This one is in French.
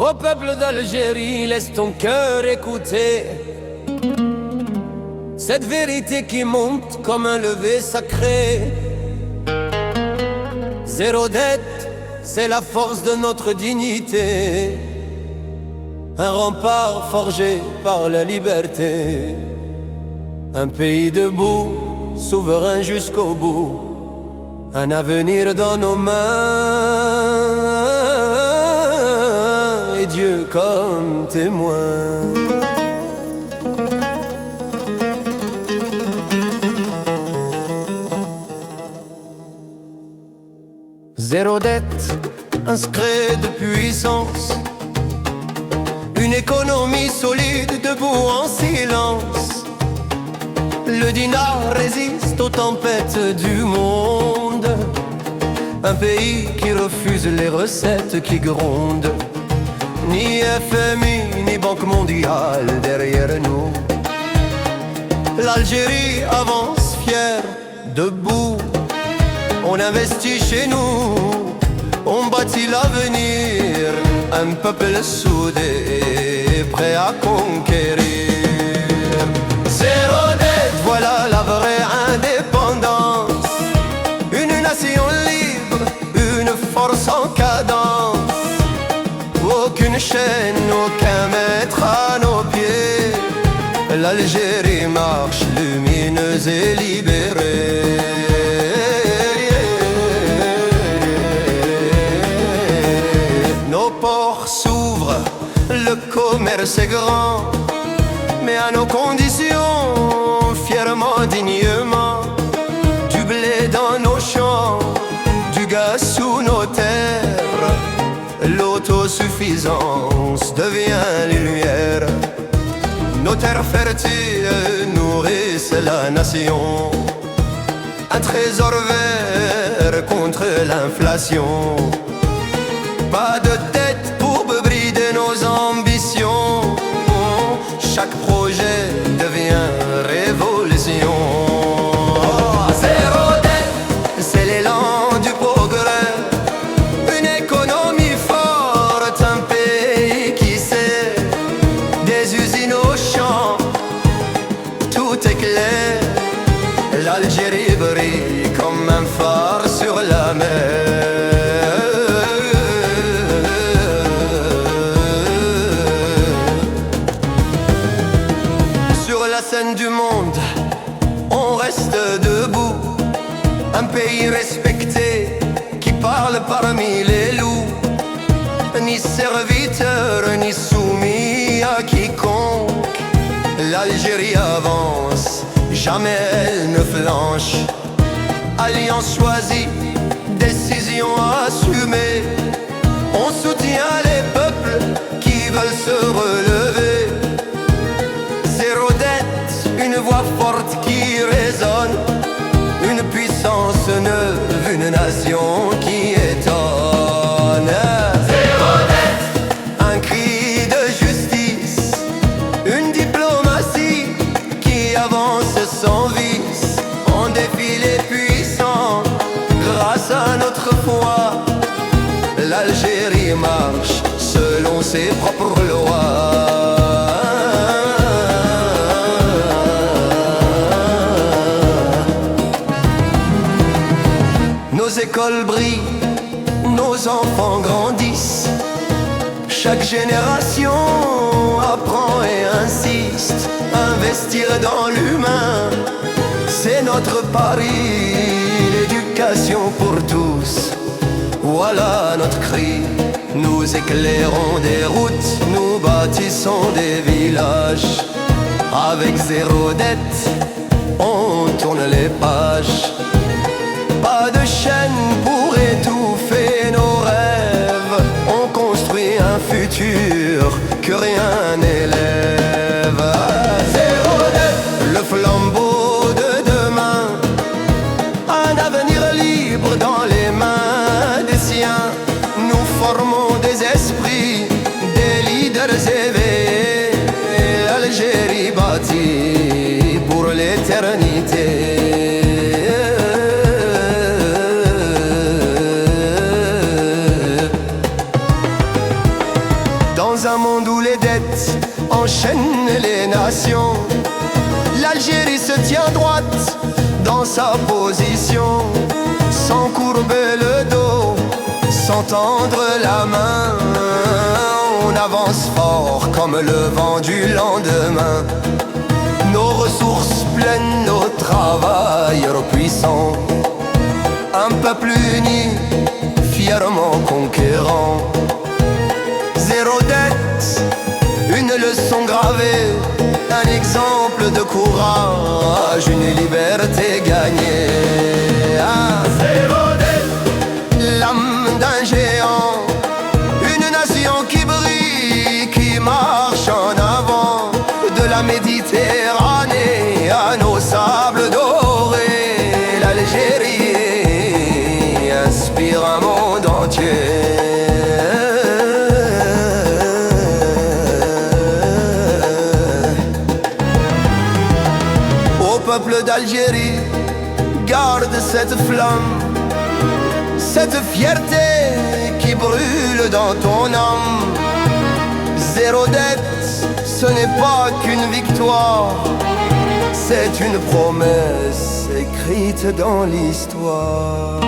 Ô peuple d'Algérie, laisse ton cœur écouter cette vérité qui monte comme un lever sacré. Zéro dette, c'est la force de notre dignité, un rempart forgé par la liberté, un pays debout, souverain jusqu'au bout, un avenir dans nos mains et Dieu comme témoin. Zéro dette, un secret de puissance, une économie solide debout en silence. Le dinar résiste aux tempêtes du monde, un pays qui refuse les recettes qui grondent. Ni FMI, ni Banque mondiale derrière nous. L'Algérie avance fière, debout. On investit chez nous, on bâtit l'avenir. Un peuple soudé, prêt à conquérir. Zéro dette, voilà la vraie indépendance. Une nation libre, une force en cadence. Aucune chaîne, aucun maître à nos pieds. L'Algérie marche lumineuse et libérée. Nos ports s'ouvrent, le commerce est grand, mais à nos conditions, fièrement, dignement. Du blé dans nos champs, du gaz sous nos terres. L'autosuffisance devient lumière. Nos terres fertiles nourrissent la nation. Un trésor vert contre l'inflation. Pas de dette pour brider nos ambitions. Chaque projet devient révolution. Zéro dette, c'est l'élan du progrès. Une économie forte, un pays qui sait. Des usines aux champs, tout est clair. L'Algérie brille comme un phare sur la mer. Scène du monde, on reste debout. Un pays respecté qui parle parmi les loups. Ni serviteur, ni soumis à quiconque. L'Algérie avance, jamais elle ne flanche. Alliance choisie, décision assumée. On soutient les peuples qui veulent se relever. Zéro dette, une voix forte qui résonne, une puissance neuve, une nation qui étonne. Zéro dette, un cri de justice, une diplomatie qui avance sans vice. En défilé puissant, grâce à notre foi, l'Algérie marche selon ses propres lois. Nos écoles brillent, nos enfants grandissent. Chaque génération apprend et insiste. Investir dans l'humain, c'est notre pari. L'éducation pour tous, voilà notre cri. Nous éclairons des routes, nous bâtissons des villages. Avec zéro dette, on tourne les pages. Pas de chaîne pour étouffer nos rêves. On construit un futur que rien n'élève. Zéro dette, le flambeau de demain. Un avenir libre dans les mains des siens. Nous formons des esprits, des leaders éveillés. L'Algérie bâtie pour l'éternité. Dans un monde où les dettes enchaînent les nations, l'Algérie se tient droite dans sa position, sans courber le dos, sans tendre la main. On avance fort comme le vent du lendemain. Nos ressources pleines, nos travailleurs puissants, un peuple uni, fièrement conquérant. Zéro dette, une leçon gravée, un exemple de courage, une liberté gagnée. Ah. Zéro dette, l'âme d'un géant, une nation qui brille, qui marche en avant, de la Méditerranée à nos sables dorés. L'Algérie inspire un monde entier. Peuple d'Algérie, garde cette flamme, cette fierté qui brûle dans ton âme. Zéro dette, ce n'est pas qu'une victoire, c'est une promesse écrite dans l'histoire.